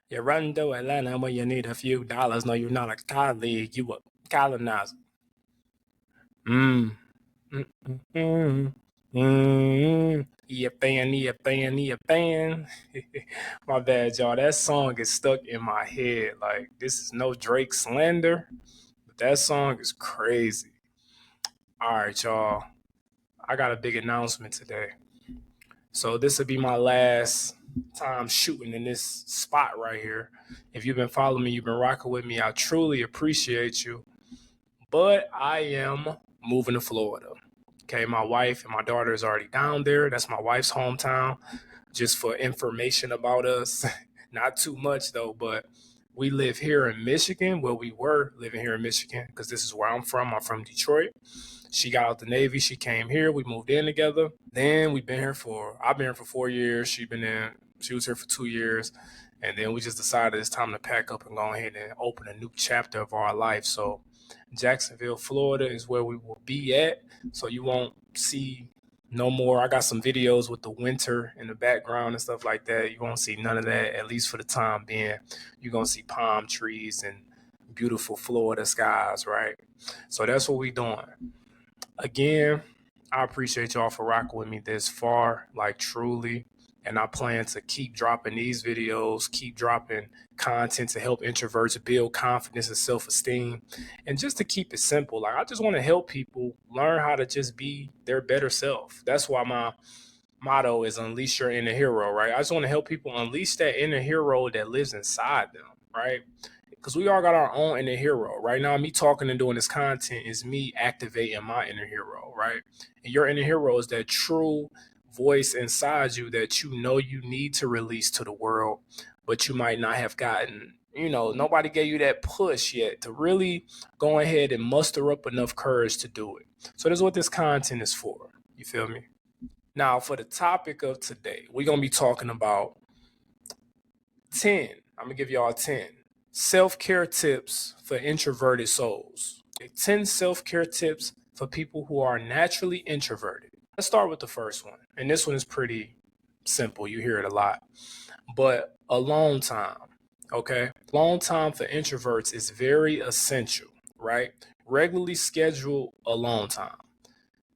You run to Atlanta when you need a few dollars. No, you're not a colleague. You a colonizer. Mm. Mm, mm, mm. He a fan. My bad, y'all. That song is stuck in my head. Like, this is no Drake slander, but that song is crazy. All right, y'all. I got a big announcement today. So this will be my last time shooting in this spot right here. If you've been following me, you've been rocking with me, I truly appreciate you. But I am moving to Florida. Okay, my wife and my daughter is already down there. That's my wife's hometown. Just for information about us, not too much though, but we live here in Michigan. Well, we were living here in Michigan because this is where I'm from. I'm from Detroit. She got out the Navy. She came here. We moved in together. Then I've been here for 4 years. She was here for 2 years. And then we just decided it's time to pack up and go ahead and open a new chapter of our life. So Jacksonville, Florida is where we will be at. So you won't see no more. I got some videos with the winter in the background and stuff like that. You won't see none of that, at least for the time being. You're going to see palm trees and beautiful Florida skies, right? So that's what we're doing. Again, I appreciate y'all for rocking with me this far, like truly. And I plan to keep dropping these videos, keep dropping content to help introverts build confidence and self-esteem. And just to keep it simple, like I just want to help people learn how to just be their better self. That's why my motto is unleash your inner hero, right? I just want to help people unleash that inner hero that lives inside them, right? Because we all got our own inner hero. Right now, me talking and doing this content is me activating my inner hero, right? And your inner hero is that true voice inside you that you know you need to release to the world, but you might not have gotten, nobody gave you that push yet to really go ahead and muster up enough courage to do it. So that's what this content is for. You feel me? Now, for the topic of today, we're going to be talking about 10. I'm going to give y'all 10 self-care tips for introverted souls. 10 self-care tips for people who are naturally introverted. Let's start with the first one. And this one is pretty simple. You hear it a lot. But alone time, okay? Alone time for introverts is very essential, right? Regularly schedule alone time.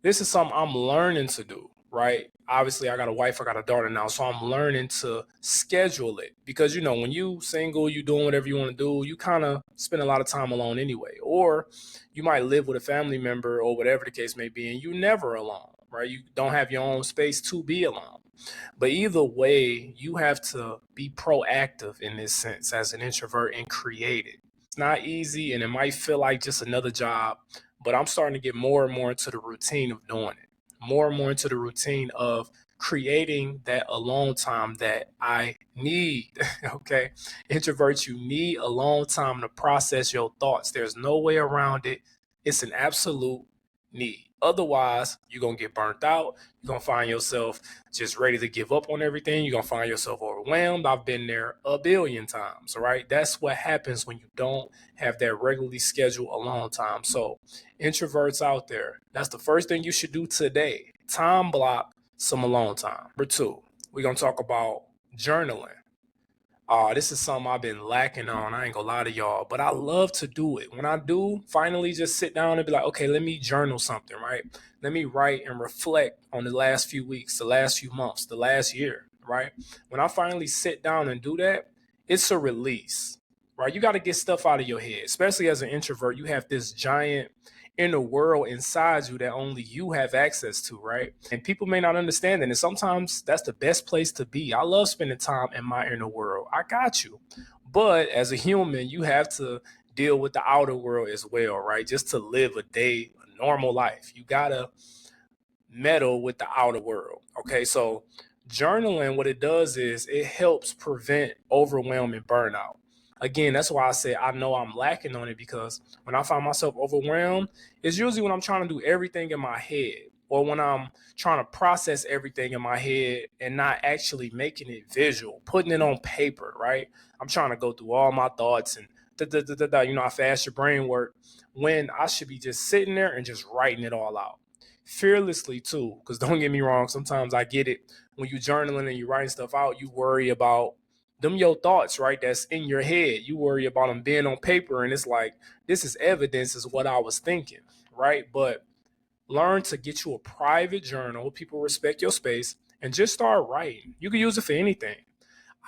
This is something I'm learning to do, right? Obviously, I got a wife, I got a daughter now, so I'm learning to schedule it because when you single, you doing whatever you want to do, you kind of spend a lot of time alone anyway, or you might live with a family member or whatever the case may be, and you never alone, right? You don't have your own space to be alone. But either way, you have to be proactive in this sense as an introvert and create it. It's not easy and it might feel like just another job, but I'm starting to get more and more into the routine of doing it, more and more into the routine of creating that alone time that I need. Okay. Introverts, you need alone time to process your thoughts. There's no way around it. It's an absolute need. Otherwise, you're going to get burnt out. You're going to find yourself just ready to give up on everything. You're going to find yourself overwhelmed. I've been there a billion times, right? That's what happens when you don't have that regularly scheduled alone time. So, introverts out there, that's the first thing you should do today. Time block some alone time. Number two, we're going to talk about journaling. This is something I've been lacking on. I ain't gonna lie to y'all, but I love to do it. When I do finally just sit down and be like, okay, let me journal something, right? Let me write and reflect on the last few weeks, the last few months, the last year, right? When I finally sit down and do that, it's a release, right? You got to get stuff out of your head, especially as an introvert. You have this giant inner world inside you that only you have access to, right? And people may not understand that. And sometimes that's the best place to be. I love spending time in my inner world. I got you. But as a human, you have to deal with the outer world as well, right? Just to live a normal life. You gotta meddle with the outer world. Okay, so journaling, what it does is it helps prevent overwhelm and burnout. Again, that's why I say I know I'm lacking on it because when I find myself overwhelmed, it's usually when I'm trying to do everything in my head or when I'm trying to process everything in my head and not actually making it visual, putting it on paper, right? I'm trying to go through all my thoughts and how fast your brain work when I should be just sitting there and just writing it all out fearlessly too. Because don't get me wrong, sometimes I get it when you journaling and you writing stuff out, you worry about Them your thoughts, right? That's in your head. You worry about them being on paper, and it's like, this is evidence, is what I was thinking, right? But learn to get you a private journal. People respect your space, and just start writing. You can use it for anything.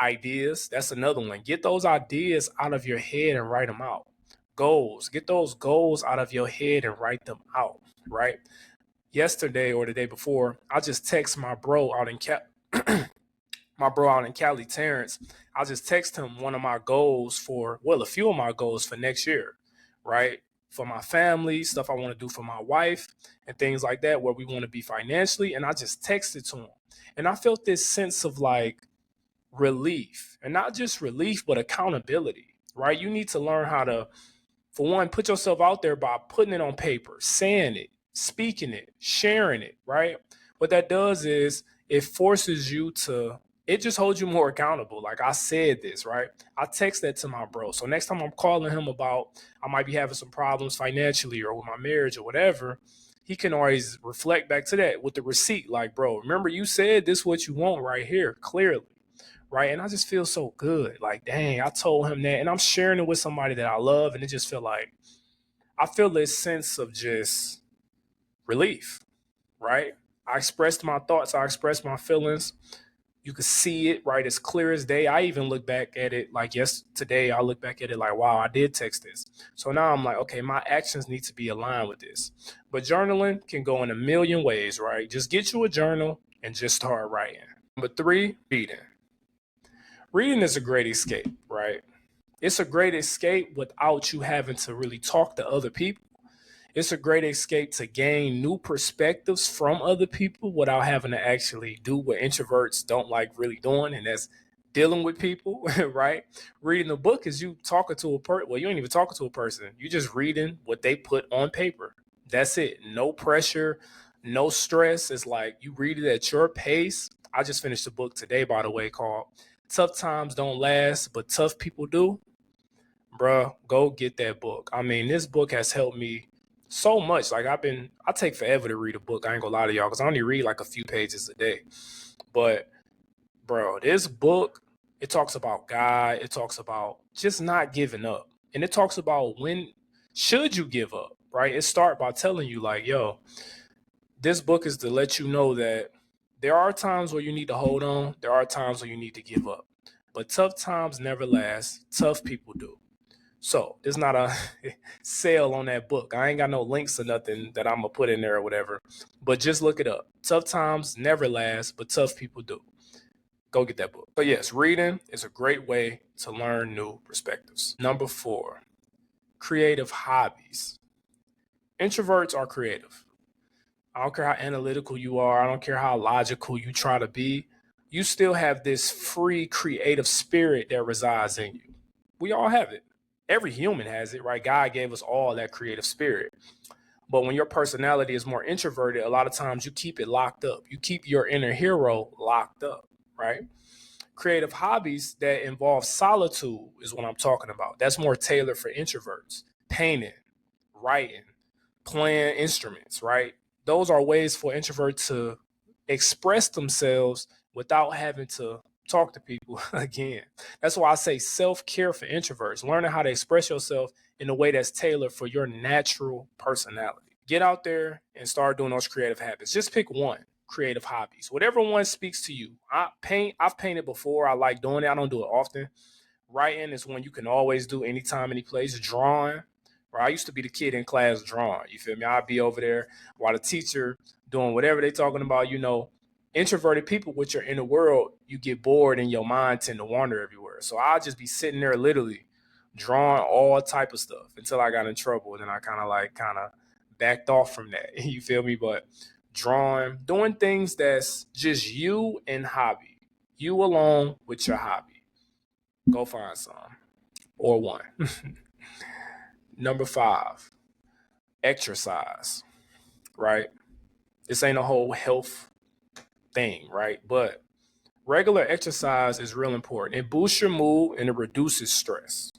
Ideas, that's another one. Get those ideas out of your head and write them out. Goals, get those goals out of your head and write them out, right? Yesterday or the day before, I just text my bro out in Cali, Terrence. I just text him one of my goals for, well, a few of my goals for next year, right? For my family, stuff I want to do for my wife, and things like that, where we want to be financially. And I just texted to him. And I felt this sense of like relief, and not just relief, but accountability, right? You need to learn how to, for one, put yourself out there by putting it on paper, saying it, speaking it, sharing it, right? What that does is it forces you to, it just holds you more accountable. Like I said this, right? I text that to my bro. So next time I'm calling him about, I might be having some problems financially or with my marriage or whatever, he can always reflect back to that with the receipt. Like, bro, remember you said this what you want right here, clearly. Right. And I just feel so good. Like, dang, I told him that. And I'm sharing it with somebody that I love. And it just feel like I feel this sense of just relief. Right. I expressed my thoughts. I expressed my feelings. You could see it, right, as clear as day. I even look back at it like today. I look back at it like, wow, I did text this. So now I'm like, okay, my actions need to be aligned with this. But journaling can go in a million ways, right? Just get you a journal and just start writing. Number 3, reading. Reading is a great escape, right? It's a great escape without you having to really talk to other people. It's a great escape to gain new perspectives from other people without having to actually do what introverts don't like really doing, and that's dealing with people, right? Reading a book is you talking to a person. Well, you ain't even talking to a person. You're just reading what they put on paper. That's it. No pressure, no stress. It's like you read it at your pace. I just finished a book today, by the way, called Tough Times Don't Last, but Tough People Do. Bruh, go get that book. I mean, this book has helped me so much. Like I take forever to read a book. I ain't gonna lie to y'all, because I only read like a few pages a day. But bro, this book, it talks about God. It talks about just not giving up. And it talks about when should you give up, right? It start by telling you like, yo, this book is to let you know that there are times where you need to hold on. There are times where you need to give up. But tough times never last. Tough people do. So there's not a sale on that book. I ain't got no links or nothing that I'm going to put in there or whatever. But just look it up. Tough times never last, but tough people do. Go get that book. But yes, reading is a great way to learn new perspectives. Number 4, creative hobbies. Introverts are creative. I don't care how analytical you are. I don't care how logical you try to be. You still have this free creative spirit that resides in you. We all have it. Every human has it, right? God gave us all that creative spirit. But when your personality is more introverted, a lot of times you keep it locked up. You keep your inner hero locked up, right? Creative hobbies that involve solitude is what I'm talking about. That's more tailored for introverts. Painting, writing, playing instruments, right? Those are ways for introverts to express themselves without having to talk to people again. That's why I say self-care for introverts, learning how to express yourself in a way that's tailored for your natural personality. Get out there and start doing those creative habits. Just pick one creative hobbies, whatever one speaks to you. I've painted before. I like doing it. I don't do it often. Writing is one you can always do anytime, any place. Drawing, right? I used to be the kid in class drawing. You feel me? I'd be over there while the teacher doing whatever they talking about. You know, introverted people with your inner world, you get bored and your mind tend to wander everywhere. So I'll just be sitting there literally drawing all type of stuff until I got in trouble. And then I kind of backed off from that. You feel me? But drawing, doing things that's just you and hobby. You alone with your hobby. Go find some or one. Number 5, exercise, right? This ain't a whole health thing, right? But regular exercise is real important. It boosts your mood and it reduces stress.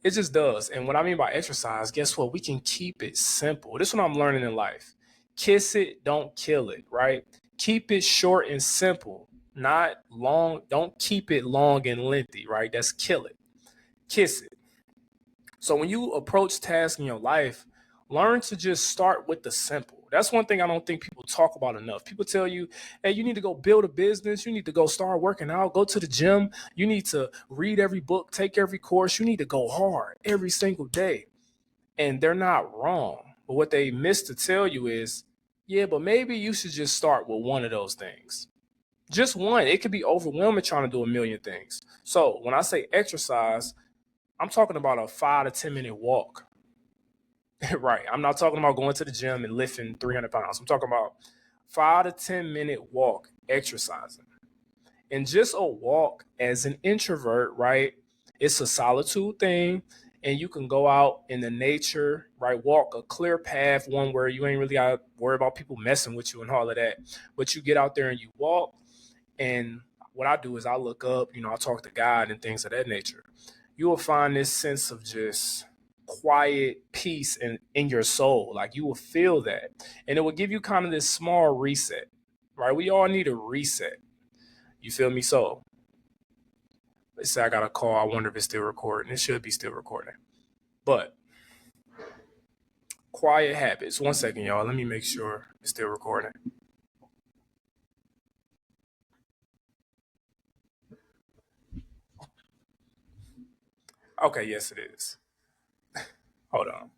It just does. And what I mean by exercise, guess what? We can keep it simple. This is what I'm learning in life. Kiss it, don't kill it, right? Keep it short and simple. Not long. Don't keep it long and lengthy, right? That's kill it. Kiss it. So when you approach tasks in your life, learn to just start with the simple. That's one thing I don't think people talk about enough. People tell you, hey, you need to go build a business. You need to go start working out, go to the gym. You need to read every book, take every course. You need to go hard every single day. And they're not wrong. But what they miss to tell you is, yeah, but maybe you should just start with one of those things. Just one. It could be overwhelming trying to do a million things. So when I say exercise, I'm talking about a 5 to 10 minute walk. Right. I'm not talking about going to the gym and lifting 300 pounds. I'm talking about 5 to 10 minute walk exercising. And just a walk as an introvert, right? It's a solitude thing. And you can go out in the nature, right? Walk a clear path, one where you ain't really got to worry about people messing with you and all of that. But you get out there and you walk. And what I do is I look up, I talk to God and things of that nature. You will find this sense of just quiet peace in your soul. Like you will feel that. And it will give you kind of this small reset, right? We all need a reset. You feel me? So let's say I got a call. I wonder if it's still recording. It should be still recording. But quiet habits. 1 second, y'all. Let me make sure it's still recording. Okay, yes, it is. Hold on.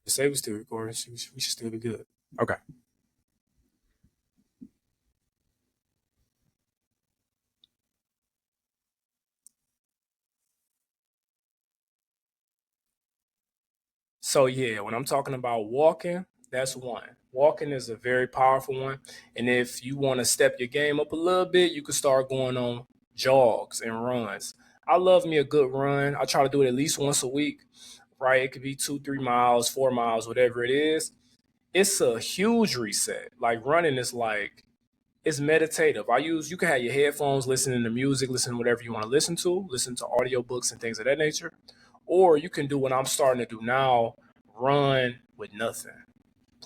Just say we're still recording. We should still be good. Okay. So yeah, when I'm talking about walking, that's one. Walking is a very powerful one. And if you want to step your game up a little bit, you can start going on jogs and runs. I love me a good run. I try to do it at least once a week, right? It could be 2, 3 miles, 4 miles, whatever it is. It's a huge reset. Like running is like it's meditative. You can have your headphones, listening to music, listen to whatever you want to listen to audiobooks and things of that nature. Or you can do what I'm starting to do now, run with nothing,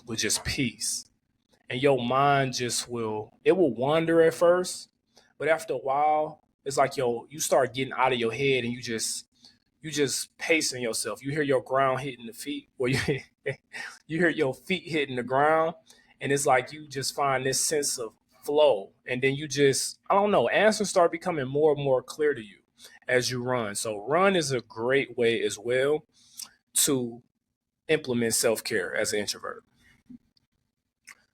with just peace. And your mind it will wander at first, but after a while, it's like you start getting out of your head and you just pacing yourself. You hear your ground hitting the feet, or you hear your feet hitting the ground, and it's like you just find this sense of flow, and then I don't know, answers start becoming more and more clear to you as you run. So run is a great way as well to implement self care as an introvert.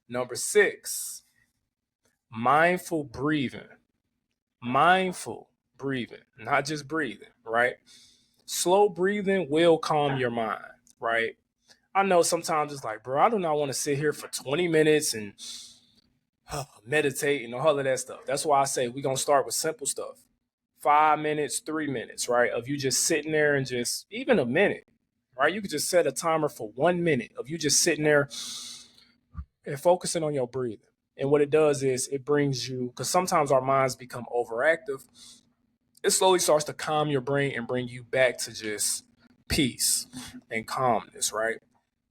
Number six, mindful breathing. Mindful breathing, not just breathing, right? Slow breathing will calm your mind, right? I know sometimes it's like, bro, I do not want to sit here for 20 minutes and meditate and all of that stuff. That's why I say we're going to start with simple stuff. 5 minutes, 3 minutes, right? Of you just sitting there and just even a minute, right? You could just set a timer for 1 minute of you just sitting there and focusing on your breathing. And what it does is it brings you, because sometimes our minds become overactive, it slowly starts to calm your brain and bring you back to just peace and calmness, right?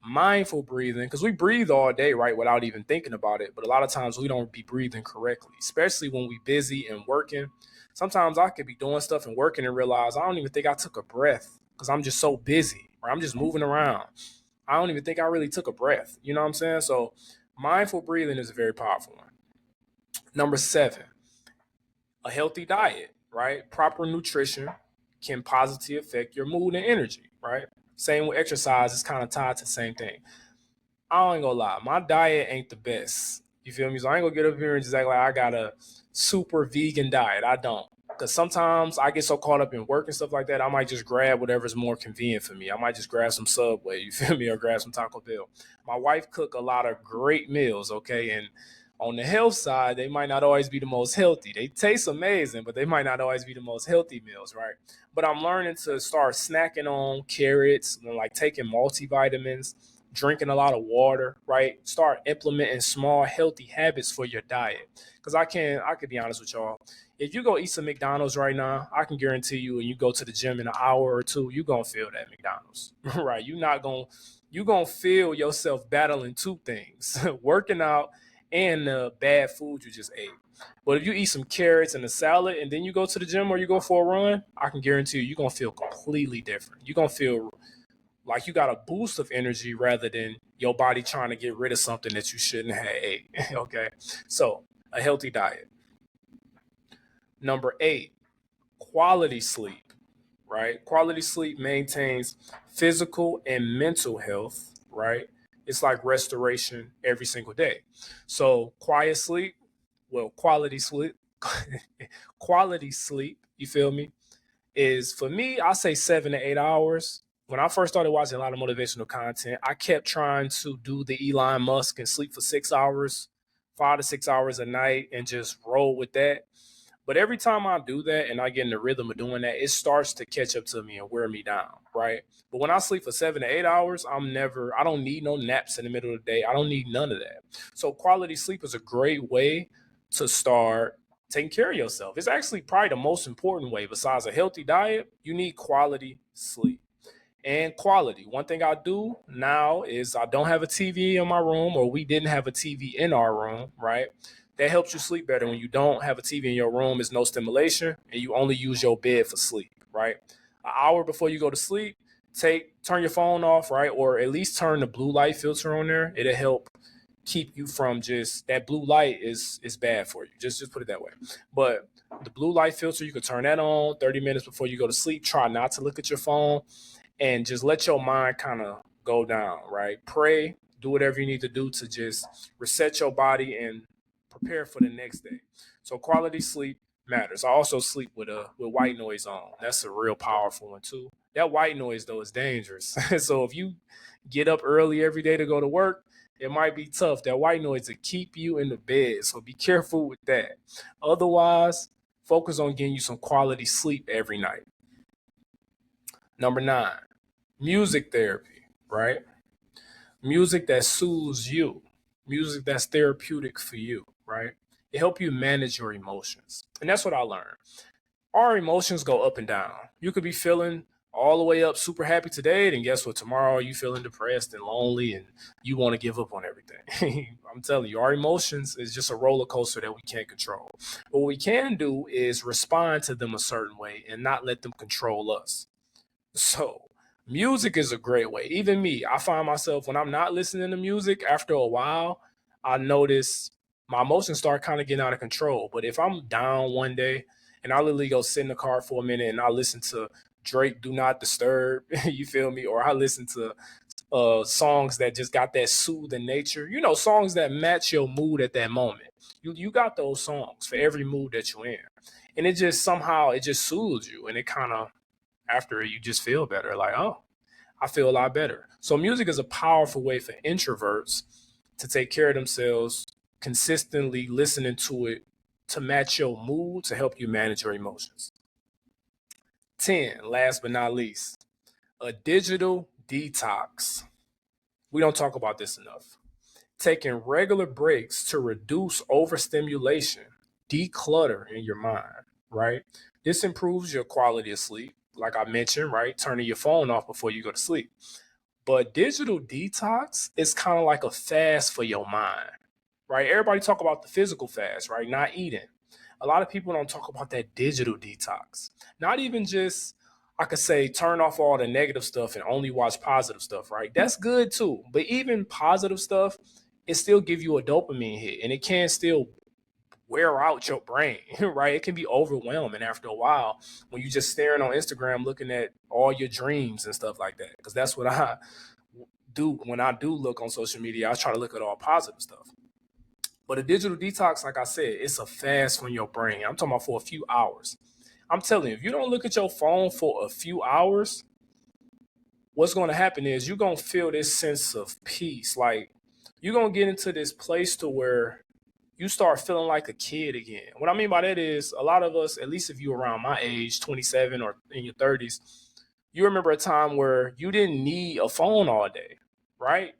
Mindful breathing, because we breathe all day, right, without even thinking about it. But a lot of times we don't be breathing correctly, especially when we busy and working. Sometimes I could be doing stuff and working and realize I don't even think I took a breath because I'm just so busy, or I'm just moving around. I don't even think I really took a breath. You know what I'm saying? So mindful breathing is a very powerful one. Number seven, a healthy diet, right? Proper nutrition can positively affect your mood and energy, right? Same with exercise, it's kind of tied to the same thing. I ain't gonna lie, my diet ain't the best. You feel me? So I ain't gonna get up here and just act like I got a super vegan diet. I don't. Because sometimes I get so caught up in work and stuff like that, I might just grab whatever's more convenient for me. I might just grab some Subway, you feel me, or grab some Taco Bell. My wife cook a lot of great meals, okay? And On the health side, they might not always be the most healthy. They taste amazing, but they might not always be the most healthy meals, right? But I'm learning to start snacking on carrots, like taking multivitamins, drinking a lot of water, right? Start implementing small healthy habits for your diet. Because I could be honest with y'all. If you go eat some McDonald's right now, I can guarantee you, and you go to the gym in an hour or two, you're gonna feel that McDonald's, right? You're gonna feel yourself battling two things: working out and the bad food you just ate. But if you eat some carrots and a salad and then you go to the gym or you go for a run, I can guarantee you, you're going to feel completely different. You're going to feel like you got a boost of energy rather than your body trying to get rid of something that you shouldn't have ate. Okay. So, a healthy diet. Number 8, quality sleep, right? Quality sleep maintains physical and mental health, right? It's like restoration every single day. So, quiet sleep, well, quality sleep, quality sleep, you feel me, is for me, I say 7 to 8 hours. When I first started watching a lot of motivational content, I kept trying to do the Elon Musk and sleep for 6 hours, 5 to 6 hours a night, and just roll with that. But every time I do that and I get in the rhythm of doing that, it starts to catch up to me and wear me down, right? But when I sleep for 7 to 8 hours, I don't need no naps in the middle of the day. I don't need none of that. So quality sleep is a great way to start taking care of yourself. It's actually probably the most important way. Besides a healthy diet, you need quality sleep. And quality. One thing I do now is I don't have a TV in my room, or we didn't have a TV in our room, right? That helps you sleep better. When you don't have a TV in your room, there's no stimulation, and you only use your bed for sleep, right? An hour before you go to sleep, turn your phone off, right? Or at least turn the blue light filter on there. It'll help keep you from just that blue light is bad for you. Just put it that way. But the blue light filter, you can turn that on 30 minutes before you go to sleep. Try not to look at your phone and just let your mind kind of go down, right? Pray, do whatever you need to do to just reset your body and prepare for the next day. So quality sleep matters. I also sleep with white noise on. That's a real powerful one too. That white noise though is dangerous. So if you get up early every day to go to work, it might be tough. That white noise to keep you in the bed. So be careful with that. Otherwise, focus on getting you some quality sleep every night. Number 9, music therapy, right? Music that soothes you, music that's therapeutic for you, right? It helps you manage your emotions. And that's what I learned. Our emotions go up and down. You could be feeling all the way up super happy today, then guess what? Tomorrow you feeling depressed and lonely and you want to give up on everything. I'm telling you, our emotions is just a roller coaster that we can't control. But what we can do is respond to them a certain way and not let them control us. So, music is a great way. Even me, I find myself when I'm not listening to music, after a while, I notice my emotions start kind of getting out of control. But if I'm down one day and I literally go sit in the car for a minute and I listen to Drake Do Not Disturb, you feel me? Or I listen to songs that just got that soothing nature, songs that match your mood at that moment. You got those songs for every mood that you're in. And it just somehow it just soothes you and it kind of after you just feel better. Like, oh, I feel a lot better. So music is a powerful way for introverts to take care of themselves, consistently listening to it to match your mood to help you manage your emotions. 10, last but not least, a digital detox. We don't talk about this enough. Taking regular breaks to reduce overstimulation, declutter in your mind, right? This improves your quality of sleep, like I mentioned, right? Turning your phone off before you go to sleep. But digital detox is kind of like a fast for your mind, right? Everybody talk about the physical fast, right? Not eating. A lot of people don't talk about that digital detox. Not even just, I could say, turn off all the negative stuff and only watch positive stuff, right? That's good too. But even positive stuff, it still give you a dopamine hit and it can still wear out your brain, right? It can be overwhelming after a while when you just staring on Instagram looking at all your dreams and stuff like that. Because that's what I do when I do look on social media. I try to look at all positive stuff. But a digital detox, like I said, it's a fast from your brain. I'm talking about for a few hours. I'm telling you, if you don't look at your phone for a few hours, what's going to happen is you're going to feel this sense of peace. Like you're going to get into this place to where you start feeling like a kid again. What I mean by that is a lot of us, at least if you're around my age, 27 or in your 30s, you remember a time where you didn't need a phone all day, right?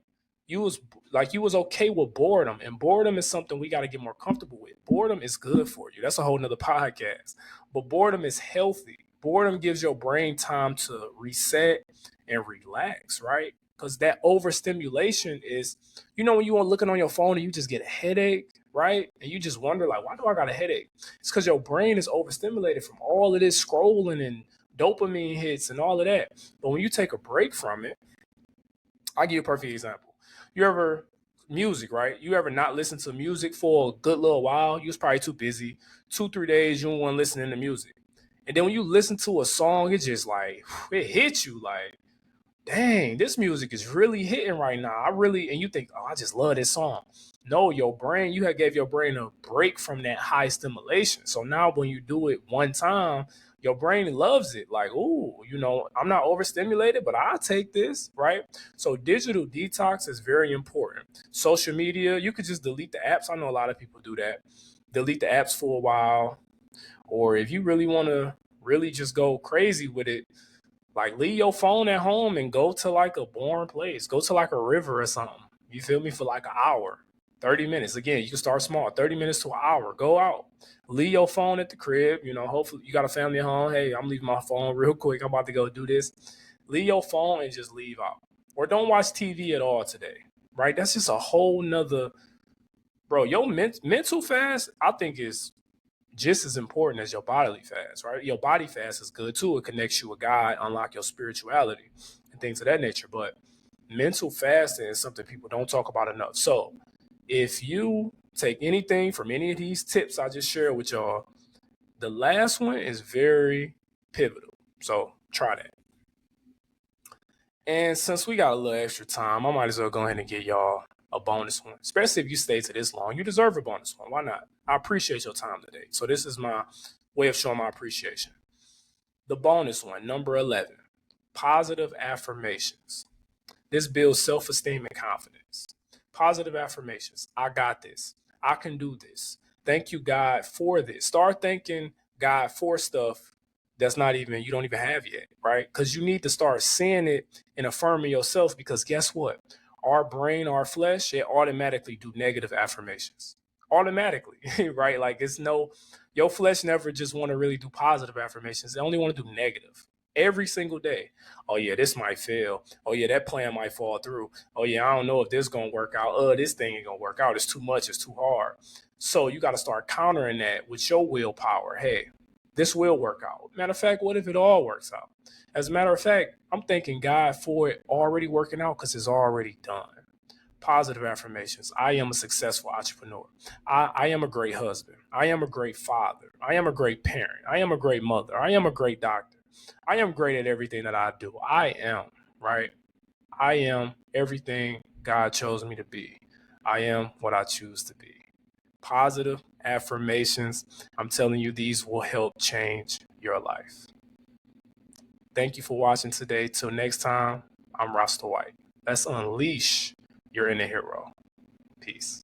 You was okay with boredom, and boredom is something we got to get more comfortable with. Boredom is good for you. That's a whole nother podcast. But boredom is healthy. Boredom gives your brain time to reset and relax, right? Because that overstimulation is, when you are looking on your phone and you just get a headache, right? And you just wonder, like, why do I got a headache? It's because your brain is overstimulated from all of this scrolling and dopamine hits and all of that. But when you take a break from it, I'll give you a perfect example. You ever music, right? You ever not listen to music for a good little while? You was probably too busy. 2, 3 days you don't want to listen to music. And then when you listen to a song, it's just like it hits you like, dang, this music is really hitting right now. And you think, oh, I just love this song. No, your brain, you had gave your brain a break from that high stimulation. So now when you do it one time, your brain loves it. Like, ooh, I'm not overstimulated, but I'll take this, right? So digital detox is very important. Social media, you could just delete the apps. I know a lot of people do that. Delete the apps for a while. Or if you really want to really just go crazy with it, like leave your phone at home and go to like a boring place. Go to like a river or something. You feel me? For like an hour, 30 minutes. Again, you can start small, 30 minutes to an hour. Go out. Leave your phone at the crib. Hopefully you got a family at home. Hey, I'm leaving my phone real quick. I'm about to go do this. Leave your phone and just leave out. Or don't watch TV at all today. Right? That's just a whole nother, bro. Your mental fast, I think, is just as important as your bodily fast, right? Your body fast is good too. It connects you with God, unlock your spirituality and things of that nature. But mental fasting is something people don't talk about enough. So if you take anything from any of these tips I just shared with y'all, the last one is very pivotal. So try that. And since we got a little extra time, I might as well go ahead and get y'all a bonus one. Especially if you stay to this long, you deserve a bonus one. Why not? I appreciate your time today. So this is my way of showing my appreciation. The bonus one, number 11, positive affirmations. This builds self-esteem and confidence. Positive affirmations. I got this. I can do this. Thank you, God, for this. Start thanking God for stuff that's not even, you don't even have yet, right? Because you need to start seeing it and affirming yourself, because guess what? Our brain, our flesh, it automatically do negative affirmations. Automatically, right? Like your flesh never just want to really do positive affirmations. They only want to do negative every single day. Oh yeah, this might fail. Oh yeah, that plan might fall through. Oh yeah, I don't know if this gonna work out. This thing ain't gonna work out. It's too much. It's too hard. So you got to start countering that with your willpower. Hey, this will work out. Matter of fact, what if it all works out? As a matter of fact, I'm thanking God for it already working out because it's already done. Positive affirmations. I am a successful entrepreneur. I am a great husband. I am a great father. I am a great parent. I am a great mother. I am a great doctor. I am great at everything that I do. I am, right? I am everything God chose me to be. I am what I choose to be. Positive affirmations. I'm telling you, these will help change your life. Thank you for watching today. Till next time, I'm Rasta White. Let's unleash your inner hero. Peace.